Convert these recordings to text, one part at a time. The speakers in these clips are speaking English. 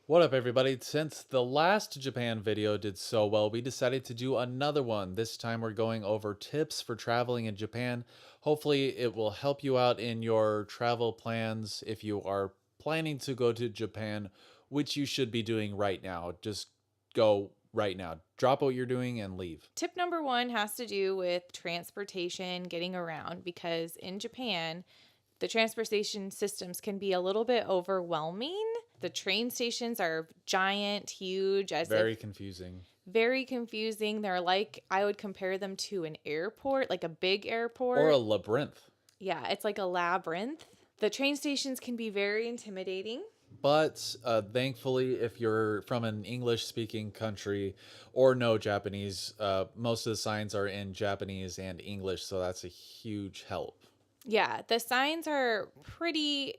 What up, everybody? Since the last Japan video did so well, we decided to do another one. This time we're going over tips for traveling in Japan. Hopefully, it will help you out in your travel plans if you are planning to go to Japan, which you should be doing right now. Just go right now. Drop what you're doing and leave. Tip number one has to do with transportation, getting around, because in Japan, the transportation systems can be a little bit overwhelming. The train stations are giant, huge, as if Very confusing. very confusing. They're like, I would compare them to an airport, like a big Or a airport. labyrinth. Yeah, it's like a labyrinth. The train stations can be very intimidating. But thankfully, if you're from an English speaking country or know Japanese, most of the signs are in Japanese and English, so that's a huge help. Yeah, the signs are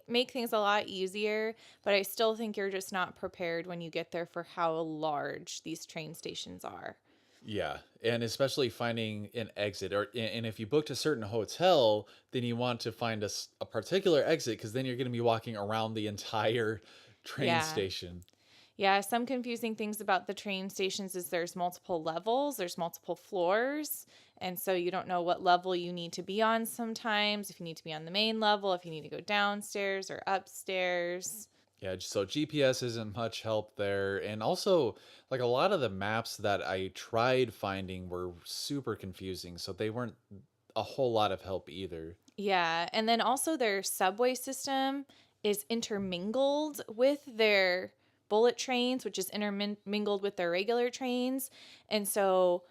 make things a lot easier, but I still think you're just not prepared when you get there for how large these train stations are. Yeah, and especially finding an exit, and if you booked a certain hotel, then you want to find a particular exit because then you're going to be walking around the entire train Yeah. station. Yeah, some confusing things about the train stations is there's multiple levels, there's multiple floors, and so you don't know what level you need to be on sometimes, if you need to be on the main level, if you need to go downstairs or upstairs. Yeah, so GPS isn't much help there. And also, like a lot of the maps that I tried finding were super confusing. So they weren't a whole lot of help either. Yeah, and then also their subway system is intermingled with their bullet trains, which is intermingled with their regular trains. And so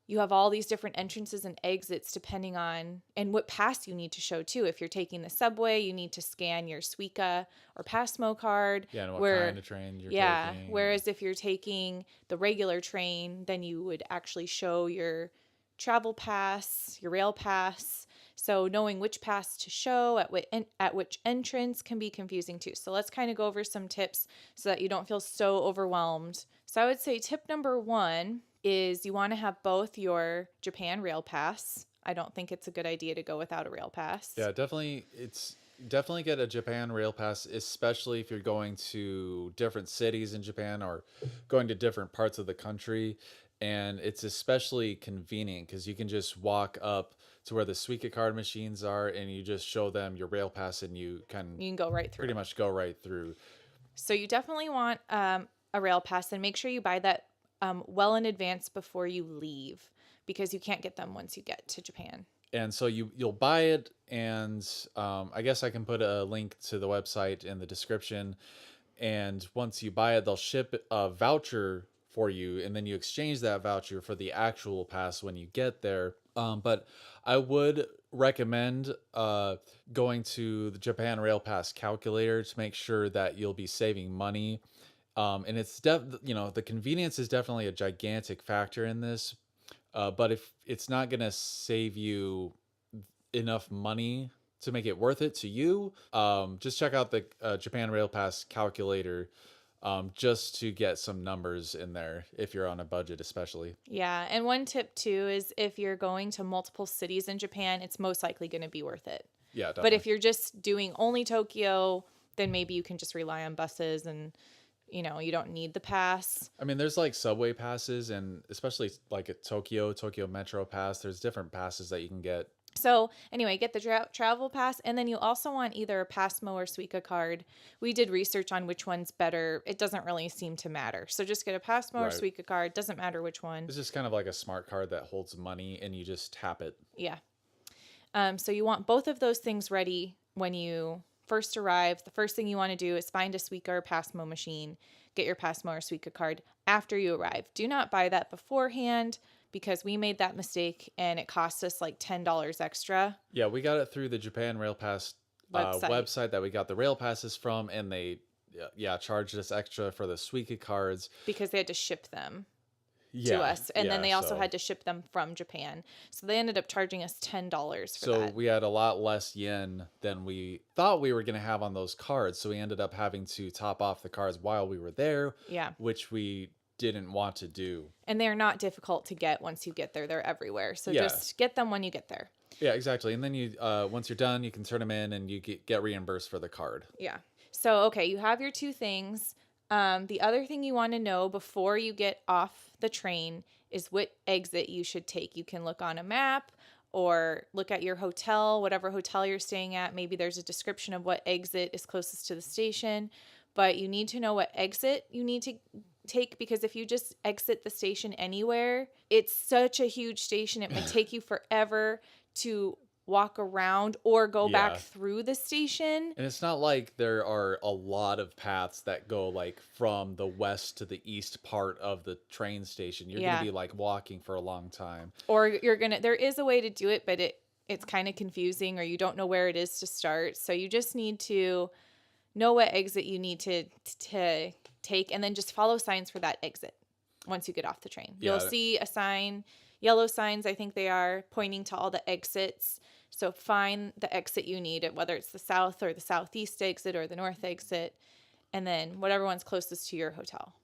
you have all these different entrances and exits depending on and what pass you need to show too. If you're taking the subway, you need to scan your suica or pasmo card. Yeah, and what kind of train you're Yeah, taking. whereas if you're taking the regular train, then you would actually show your travel pass, your rail pass. So knowing which pass to show at which entrance can be confusing too. So let's kind of go over some tips so that you don't feel so overwhelmed. So I would say tip number one is you want to have both your Japan rail pass. I don't think it's a good idea to go without a rail pass. Yeah, definitely. It's definitely get a Japan Rail Pass, especially if you're going to different cities in Japan or going to different parts of the country. And it's especially convenient because you can just walk up to where the Suica card machines are and you just show them your rail pass and you can You can go right through. pretty much go right through. So you definitely want a rail pass, and make sure you buy that well in advance before you leave, because you can't get them once you get to Japan. And so you'll buy it, and I guess I can put a link to the website in the description. And once you buy it, they'll ship a voucher for you, and then you exchange that voucher for the actual pass when you get there. But I would recommend going to the Japan Rail Pass calculator to make sure that you'll be saving money. And the convenience is definitely a gigantic factor in this. But if it's not gonna save you enough money to make it worth it to you, just check out the Japan Rail Pass calculator, just to get some numbers in there if you're on a budget, especially. Yeah, and one tip too is if you're going to multiple cities in Japan, it's most likely going to be worth it. Yeah, But definitely. if you're just doing only Tokyo, then maybe you can just rely on buses and you don't need the pass. I mean, there's like subway passes, and especially like at Tokyo Metro Pass. There's different passes that you can get. So anyway, get the travel pass, and then you also want either a Pasmo or Suica card. We did research on which one's better. It doesn't really seem to matter. So just get a Pasmo or Right. Suica card. Doesn't matter which one. It's just kind of like a smart card that holds money, and you just tap it. Yeah. So you want both of those things ready when you first arrive. The first thing you want to do is find a Suica or Pasmo machine. Get your Pasmo or Suica card after you arrive. Do not buy that beforehand, because we made that mistake and it cost us like $10 extra. Yeah, we got it through the Japan Rail Pass website that we got the rail passes from, and they charged us extra for the Suica cards Because they had to ship them yeah, to us, and then they also so, had to ship them from Japan. So they ended up charging us $10 for so that. we had a lot less yen than we thought we were going to have on those cards, so we ended up having to top off the cards while we were there, Yeah. which we didn't want to do. And they're not difficult to get once you get there. They're everywhere. So Yeah. just get them when you get there. Yeah, exactly. And then you once you're done, you can turn them in and you get reimbursed for the card. Yeah. So, okay, you have your two things. The other thing you want to know before you get off the train is what exit you should take. You can look on a map or look at your hotel, whatever hotel you're staying at. Maybe there's a description of what exit is closest to the station, but you need to know what exit you need to take, because if you just exit the station anywhere, it's such a huge station. It might take you forever to walk around or go back Yeah. through the station. And it's not like there are a lot of paths that go like from the west to the east part of the train station. You're going to Yeah. be like walking for a long time. Or there is a way to do it, but it's kind of confusing, or you don't know where it is to start. So you just need to know what exit you need to take, and then just follow signs for that exit once you get off the train. Yeah. You'll see a sign, yellow signs, I think they are, pointing to all the exits. So find the exit you need, whether it's the south or the southeast exit or the north exit, and then whatever one's closest to your hotel.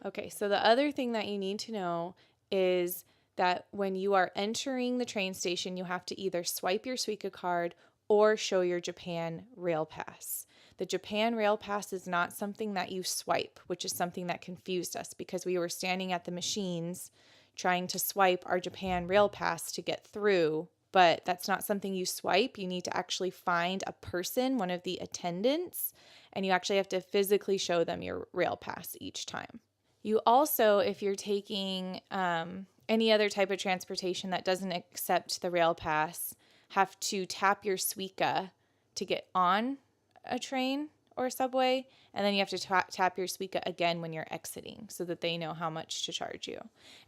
Okay, so the other thing that you need to know is that when you are entering the train station, you have to either swipe your suica card or show your Japan Rail Pass. The Japan Rail Pass is not something that you swipe, which is something that confused us because we were standing at the machines trying to swipe our Japan Rail Pass to get through, but that's not something you swipe. You need to actually find a person, one of the attendants, and you actually have to physically show them your Rail Pass each time. You also, if you're taking any other type of transportation that doesn't accept the Rail Pass, have to tap your suica to get on a train or a subway, and then you have to tap your suica again when you're exiting so that they know how much to charge you.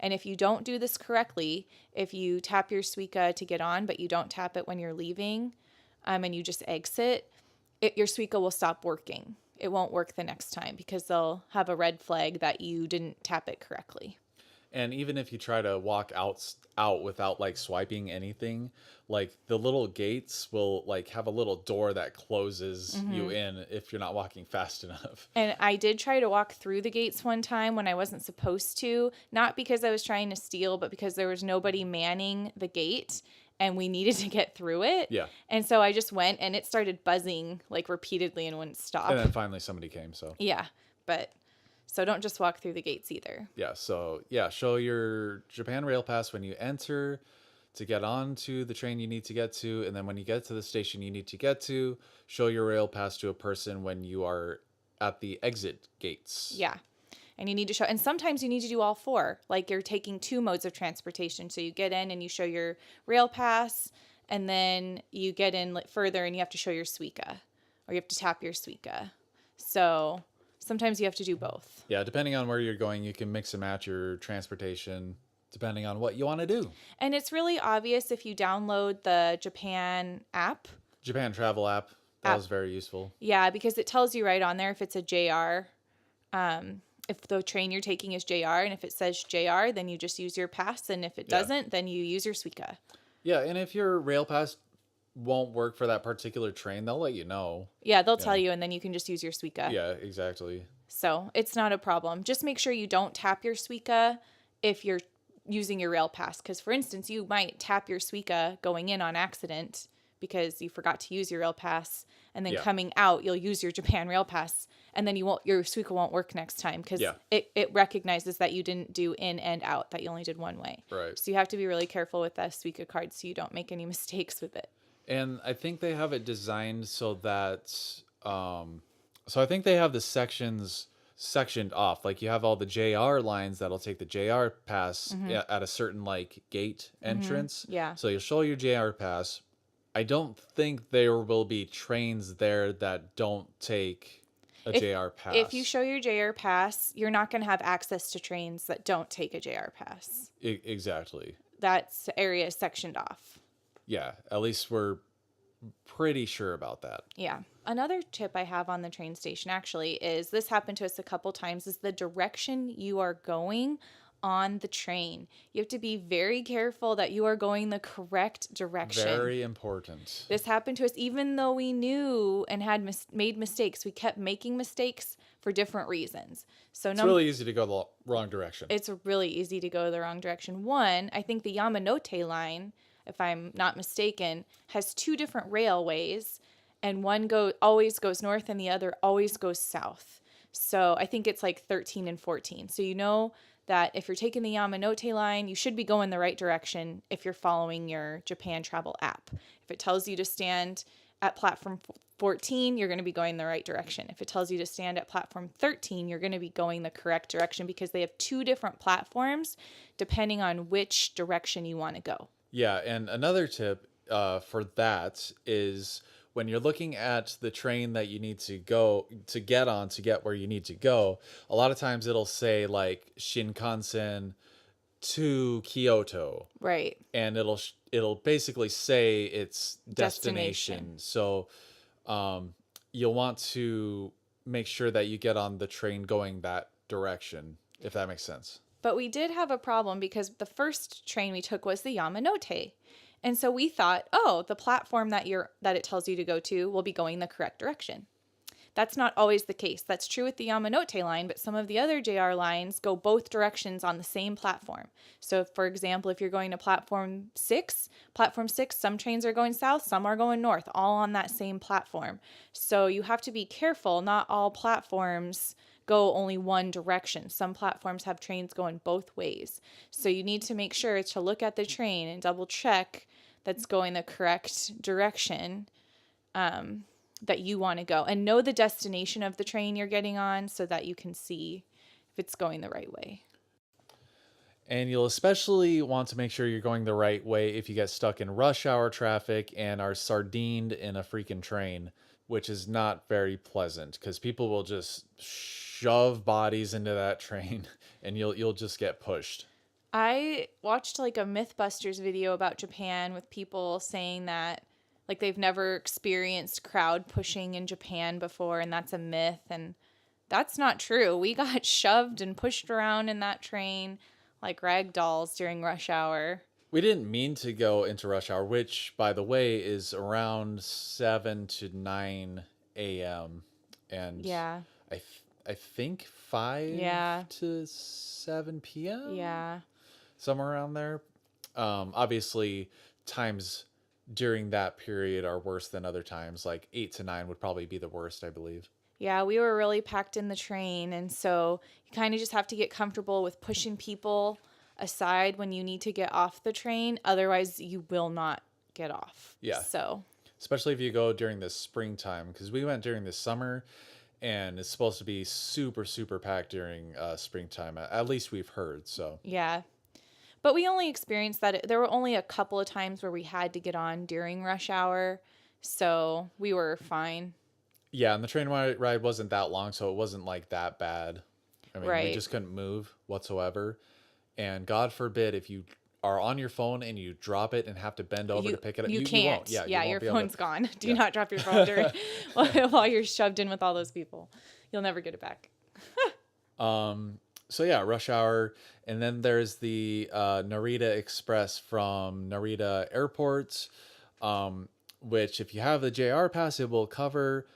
And if you don't do this correctly, if you tap your suica to get on but you don't tap it when you're leaving, and you just exit, your suica will stop working. It won't work the next time because they'll have a red flag that you didn't tap it correctly. And even if you try to walk out without like swiping anything, like the little gates will like have a little door that closes you in if you're not walking fast enough. And I did try to walk through the gates one time when I wasn't supposed to, not because I was trying to steal, but because there was nobody manning the gate and we needed to get through it. Yeah. And so I just went and it started buzzing like repeatedly and wouldn't stop. And then finally somebody came, so. Yeah, but so don't just walk through the gates either. Yeah, so yeah, show your Japan Rail Pass when you enter to get on to the train you need to get to, and then when you get to the station you need to get to, show your Rail Pass to a person when you are at the exit gates. Yeah. And you need to show, and sometimes you need to do all four. Like you're taking two modes of transportation. So you get in and you show your Rail Pass, and then you get in further and you have to show your suica, or you have to tap your suica. So sometimes you have to do both. Yeah, depending on where you're going, you can mix and match your transportation depending on what you want to do. And it's really obvious if you download the Japan app. Japan travel app, that was very useful. Yeah, because it tells you right on there if it's a JR, if the train you're taking is JR, and if it says JR, then you just use your pass, and if it doesn't, then you use your suica. Yeah, and if your Rail Pass won't work for that particular train, they'll let you know. Yeah, they'll tell you, and then you can just use your suica. Yeah, exactly. So it's not a problem. Just make sure you don't tap your suica if you're using your Rail Pass, because for instance, you might tap your suica going in on accident because you forgot to use your Rail Pass, and then coming out you'll use your Japan Rail Pass, and then your suica won't work next time because it recognizes that you didn't do in and out, that you only did one way. Right. So you have to be really careful with that suica card so you don't make any mistakes with it. And I think they have it designed so that so I think they have the sections sectioned off. Like you have all the JR lines that'll take the JR pass at a certain like gate entrance. Yeah. So you'll show your JR pass. I don't think there will be trains there that don't take a JR pass. If you show your JR pass, you're not going to have access to trains that don't take a JR pass. Exactly. That area is sectioned off. Yeah, at least we're pretty sure about that. Yeah. Another tip I have on the train station actually is, this happened to us a couple times, is the direction you are going on the train. You have to be very careful that you are going the correct direction. Very important. This happened to us even though we knew and had made mistakes. We kept making mistakes for different reasons. So it's really easy to go the wrong direction. It's really easy to go the wrong direction. One, I think the Yamanote line, if I'm not mistaken, has two different railways, and one always goes north and the other always goes south. So I think it's like 13 and 14. So you know that if you're taking the Yamanote line, you should be going the right direction if you're following your Japan travel app. If it tells you to stand at platform 14, you're going to be going the right direction. If it tells you to stand at platform 13, you're going to be going the correct direction because they have two different platforms depending on which direction you want to go. Yeah, and another tip for that is when you're looking at the train that you need to go to get on to get where you need to go, a lot of times it'll say like Shinkansen to Kyoto, Right. and it'll basically say its Destination. destination. So you'll want to make sure that you get on the train going that direction, if that makes sense. But we did have a problem because the first train we took was the Yamanote. And so we thought, oh, the platform that it tells you to go to will be going the correct direction. That's not always the case. That's true with the Yamanote line, but some of the other JR lines go both directions on the same platform. So, for example, if you're going to platform 6, some trains are going south, some are going north, all on that same platform. So you have to be careful. Not all platforms go only one direction. Some platforms have trains going both ways. So you need to make sure to look at the train and double check that's going the correct direction. That you want to go and know the destination of the train you're getting on so that you can see if it's going the right way. And you'll especially want to make sure you're going the right way if you get stuck in rush hour traffic and are sardined in a freaking train, which is not very pleasant because people will just shove bodies into that train and you'll just get pushed. I watched like a Mythbusters video about Japan with people saying that like they've never experienced crowd pushing in Japan before and that's a myth and that's not true. We got shoved and pushed around in that train like rag dolls during rush hour. We didn't mean to go into rush hour, which, by the way, is around 7 to 9 a.m. And Yeah. I think 5 Yeah. to 7 p.m. Yeah. Somewhere around there. Obviously, times during that period are worse than other times. Like 8 to 9 would probably be the worst, I believe. Yeah, we were really packed in the train. And so you kind of just have to get comfortable with pushing people aside when you need to get off the train. Otherwise, you will not get off. Yeah. So, Especially if you go during the springtime, because we went during the summer and it's supposed to be super, super packed during springtime. At least we've heard. So, yeah. But we only experienced that. There were only a couple of times where we had to get on during rush hour. So we were fine. yeah, and the train ride wasn't that long, so it wasn't like that bad. I mean, we Right. just couldn't move whatsoever. And God forbid if you are on your phone and you drop it and have to bend over You to pick it up. you You can't. won't. Yeah, you Yeah, won't your be able phone's to. gone. Do Yeah. not drop your phone during while you're shoved in with all those people. You'll never get it back. So yeah, rush hour, and then there's the Narita Express from Narita Airport, which if you have the JR pass, it will cover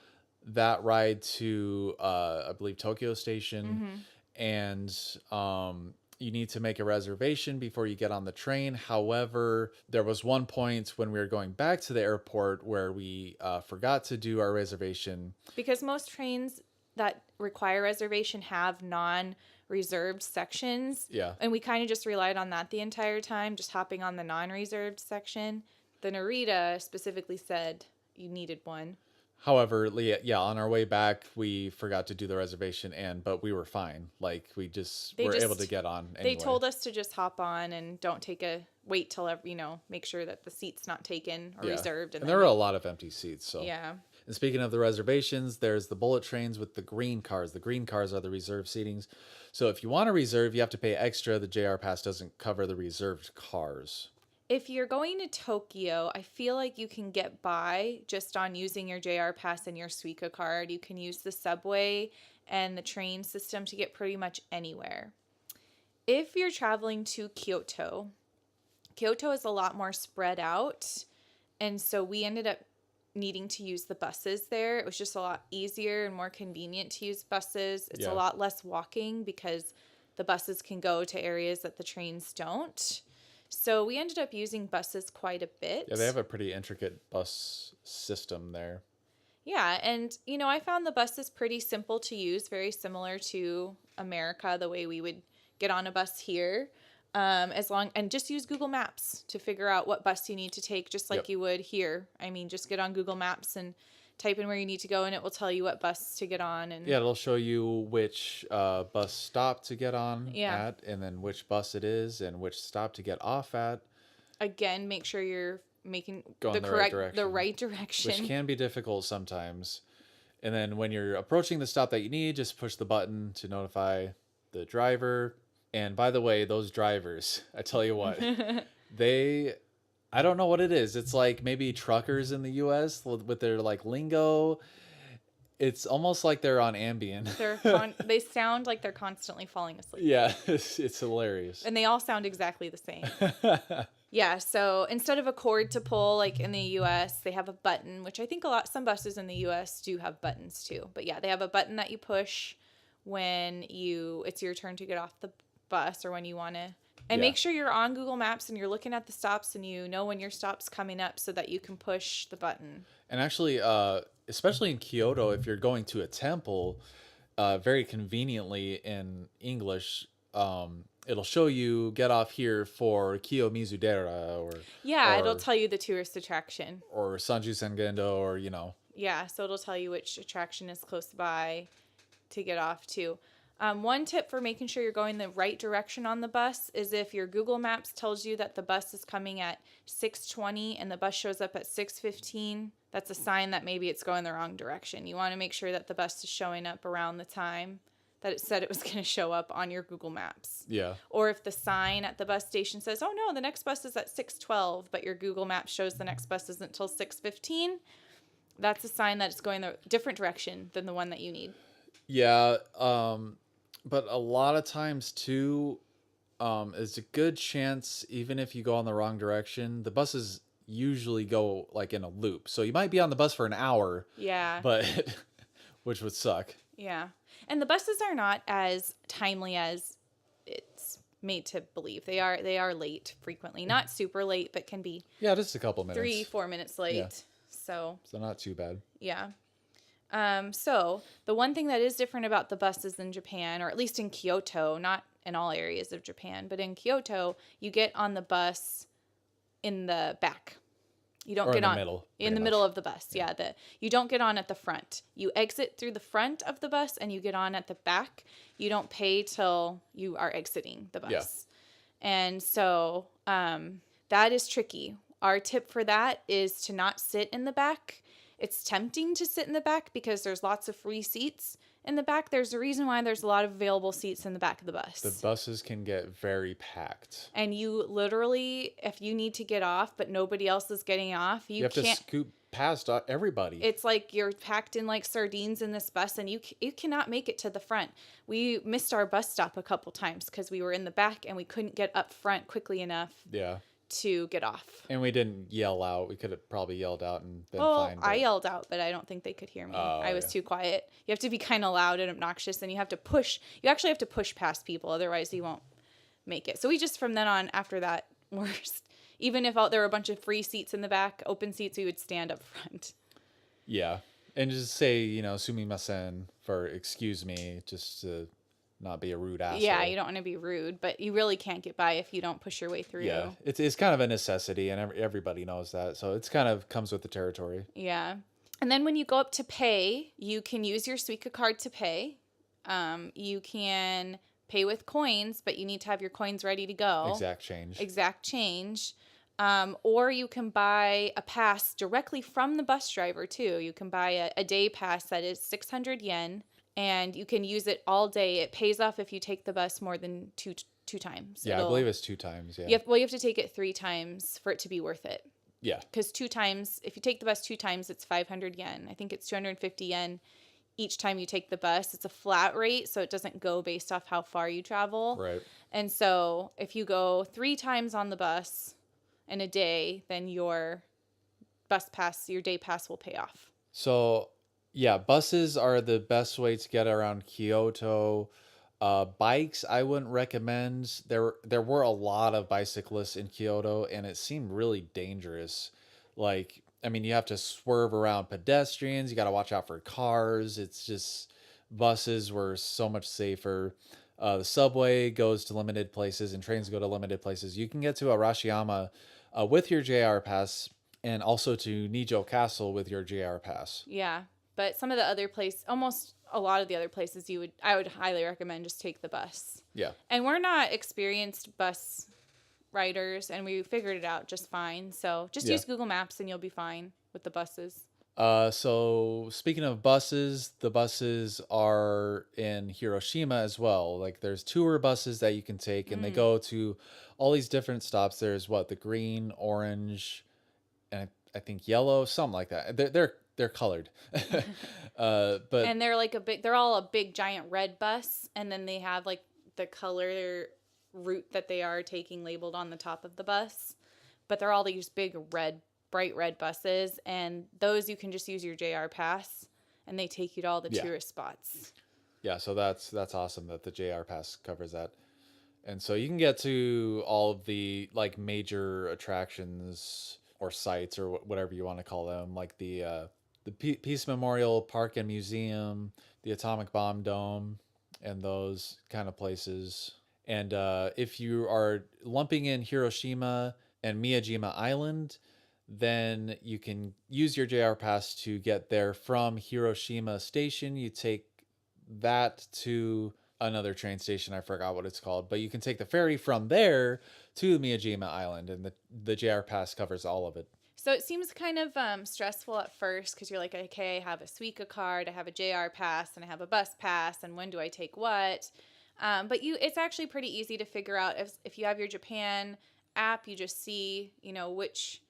that ride to I believe Tokyo Station, and you need to make a reservation before you get on the train. However, there was one point when we were going back to the airport where we forgot to do our reservation. Because most trains that require reservation have non-reserved sections. Yeah. And we kind of just relied on that the entire time, just hopping on the non-reserved section. The Narita specifically said you needed one. However, yeah, on our way back, we forgot to do the reservation, but we were fine. Like we were able to get on anyway. They told us to just hop on and don't wait till make sure that the seat's not taken or reserved. And there were a lot of empty seats. So yeah. And speaking of the reservations, there's the bullet trains with the green cars. The green cars are the reserved seatings. So if you want to reserve, you have to pay extra. The JR Pass doesn't cover the reserved cars. If you're going to Tokyo, I feel like you can get by just on using your JR Pass and your suica card. You can use the subway and the train system to get pretty much anywhere. If you're traveling to Kyoto, Kyoto is a lot more spread out. And so we ended up needing to use the buses there. It was just a lot easier and more convenient to use buses. It's a lot less walking because the buses can go to areas that the trains don't. So we ended up using buses quite a bit. Yeah, they have a pretty intricate bus system there. Yeah, and I found the bus is pretty simple to use, very similar to America, the way we would get on a bus here. As long and just use Google Maps to figure out what bus you need to take, just like Yep. you would here. I mean, just get on Google Maps and type in where you need to go, and it will tell you what bus to get on. And Yeah, it'll show you which bus stop to get on yeah, at, and then which bus it is, and which stop to get off at. again, make sure you're making Going the right the direction, right which direction. can be difficult sometimes. And then when you're approaching the stop that you need, just push the button to notify the driver. And by the way, those drivers, I tell you what, they, I don't know what it is. It's like maybe truckers in the US with their like lingo. It's almost like they're on Ambien. They sound like they're constantly falling asleep. Yeah, it's hilarious. And they all sound exactly the same. Yeah, so instead of a cord to pull like in the US, they have a button, which I think some buses in the US do have buttons too. But yeah, they have a button that you push when it's your turn to get off the bus or when you want to. And Yeah. make sure you're on Google Maps and you're looking at the stops and you know when your stop's coming up so that you can push the button. And actually, especially in Kyoto, if you're going to a temple, very conveniently in English, it'll show you get off here for Kiyomizudera Yeah, it'll or tell you the tourist attraction. or Sanju Sengendo or Yeah, so it'll tell you which attraction is close by to get off to. One tip for making sure you're going the right direction on the bus is if your Google Maps tells you that the bus is coming at 6:20 and the bus shows up at 6:15, that's a sign that maybe it's going the wrong direction. You want to make sure that the bus is showing up around the time that it said it was going to show up on your Google Maps. Yeah. Or if the sign at the bus station says, "Oh no, the next bus is at 6:12," but your Google Maps shows the next bus isn't until 6:15, that's a sign that it's going the different direction than the one that you need. Yeah, but a lot of times too, is a good chance even if you go on the wrong direction, the buses usually go like in a loop. So you might be on the bus for an hour, Yeah. but which would suck. Yeah. And the buses are not as timely as it's made to believe. They are late frequently. Not super late, but can be Yeah, just a couple minutes. 3-4 minutes late. Yeah. So, So not too bad. yeah. So the one thing that is different about the buses in Japan, or at least in Kyoto, not in all areas of Japan, but in Kyoto, you get on the bus in the back. You don't Or get in the on middle, in pretty the middle much. of the bus. Yeah, you don't get on at the front. You exit through the front of the bus and you get on at the back. You don't pay till you are exiting the bus. Yeah. And so that is tricky. Our tip for that is to not sit in the back. It's tempting to sit in the back because there's lots of free seats in the back. There's a reason why there's a lot of available seats in the back of the bus. The buses can get very packed. And you literally, if you need to get off, but nobody else is getting off, You have to scoot past everybody. It's like you're packed in like sardines in this bus, and you cannot make it to the front. We missed our bus stop a couple times because we were in the back and we couldn't get up front quickly enough Yeah. to get off. And we didn't yell out. We could have probably yelled out and been Well, fine. I yelled out, but I don't think they could hear me. Oh, I was yeah. too quiet. You have to be kind of loud and obnoxious, and you have to push. You actually have to push past people, otherwise you won't make it. So we just, from then on, after that, even if there were a bunch of free seats in the back, open seats, we would stand up front. Yeah. And just say, sumimasen for excuse me, just to not be a rude asshole. Yeah, you don't want to be rude, but you really can't get by if you don't push your way through. Yeah. It's kind of a necessity, and everybody knows that. So it's kind of comes with the territory. Yeah. And then when you go up to pay, you can use your Suica card to pay. You can pay with coins, but you need to have your coins ready to go. Exact change. Or you can buy a pass directly from the bus driver, too. You can buy a day pass that is 600 yen, and you can use it all day. It pays off if you take the bus more than two times. Yeah, I believe it's 2 times. Yeah. You have to take it 3 times for it to be worth it. Yeah. Because 2 times, if you take the bus 2 times, it's 500 yen. I think it's 250 yen each time you take the bus. It's a flat rate, so it doesn't go based off how far you travel. Right. And so if you go 3 times on the bus in a day, then your day pass will pay off. So, yeah, buses are the best way to get around Kyoto. Bikes, I wouldn't recommend. There were a lot of bicyclists in Kyoto, and it seemed really dangerous. Like, I mean, you have to swerve around pedestrians. You got to watch out for cars. It's just buses were so much safer. The subway goes to limited places and trains go to limited places. You can get to Arashiyama with your JR pass and also to Nijo Castle with your JR pass. Yeah. But some of the other places, almost a lot of the other places, I would highly recommend just take the bus. Yeah. And we're not experienced bus riders, and we figured it out just fine. So just Yeah. use Google Maps and you'll be fine with the buses. So speaking of buses, the buses are in Hiroshima as well. Like there's tour buses that you can take and they go to all these different stops. There's what, the green, orange, and I think yellow, something like that. They're colored. But And they're all a big giant red bus, and then they have like the color route that they are taking labeled on the top of the bus. But they're all these big bright red buses, and those you can just use your JR pass and they take you to all the tourist spots. Yeah, so that's awesome that the JR pass covers that. And so you can get to all of the like major attractions or sites or whatever you want to call them, like the Peace Memorial Park and Museum, the Atomic Bomb Dome, and those kind of places. And if you are lumping in Hiroshima and Miyajima Island, then you can use your JR pass to get there from Hiroshima Station. You take that to another train station. I forgot what it's called, but you can take the ferry from there to Miyajima Island, and the JR pass covers all of it. So it seems kind of stressful at first because you're like, okay, I have a suica card, I have a JR pass, and I have a bus pass, and when do I take what? But it's actually pretty easy to figure out. If you have your Japan app, you just see, which,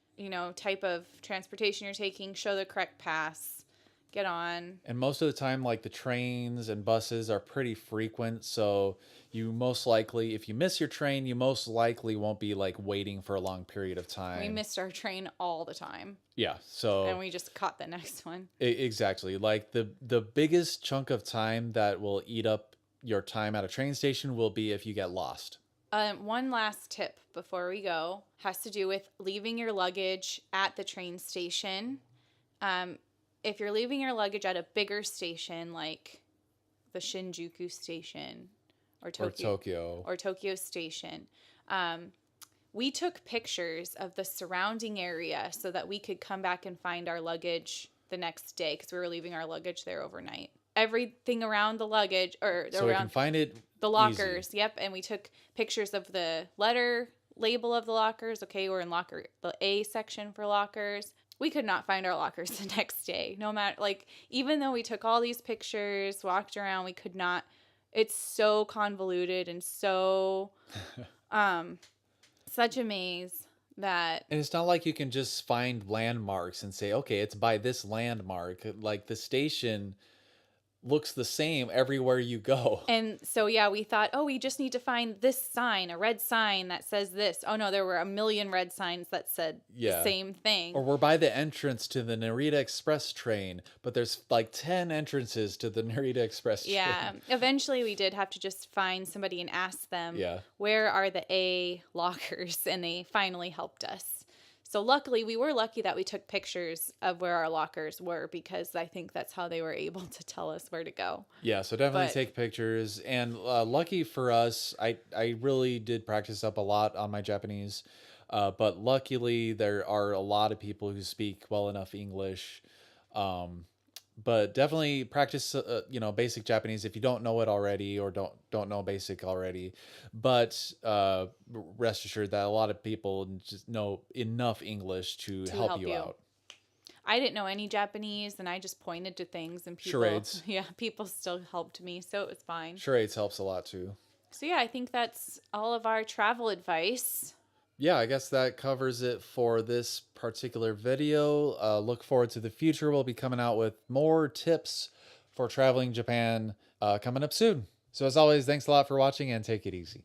type of transportation you're taking, show the correct pass, get on. And most of the time, like the trains and buses are pretty frequent. So you most likely, if you miss your train, you most likely won't be like waiting for a long period of time. We missed our train all the time. Yeah. So and we just caught the next one. Exactly. Like the biggest chunk of time that will eat up your time at a train station will be if you get lost. One last tip before we go has to do with leaving your luggage at the train station. If you're leaving your luggage at a bigger station like the Shinjuku station or Tokyo Station, we took pictures of the surrounding area so that we could come back and find our luggage the next day because we were leaving our luggage there overnight. Everything around the luggage so we can find it the lockers. Easy. Yep. And we took pictures of the letter label of the lockers. Okay, we're in the A section for lockers. We could not find our lockers the next day. No matter, even though we took all these pictures, walked around, we could not. It's so convoluted and so such a maze that. And it's not like you can just find landmarks and say, okay, it's by this landmark. Like the station looks the same everywhere you go. And so, yeah, we thought, we just need to find this sign, a red sign that says this. Oh, no, there were a million red signs that said the same thing. Or we're by the entrance to the Narita Express train, but there's like 10 entrances to the Narita Express train. Yeah. Eventually, we did have to just find somebody and ask them, where are the A lockers? And they finally helped us. So luckily, we were lucky that we took pictures of where our lockers were because I think that's how they were able to tell us where to go. Yeah, so definitely take pictures. And lucky for us, I really did practice up a lot on my Japanese. But luckily, there are a lot of people who speak well enough English. But definitely practice, basic Japanese if you don't know it already or don't know basic already. But rest assured that a lot of people just know enough English to help you out. I didn't know any Japanese, and I just pointed to things, and charades. Yeah, people still helped me, so it was fine. Charades helps a lot too. So yeah, I think that's all of our travel advice. Yeah, I guess that covers it for this particular video. Look forward to the future. We'll be coming out with more tips for traveling Japan coming up soon. So as always, thanks a lot for watching and take it easy.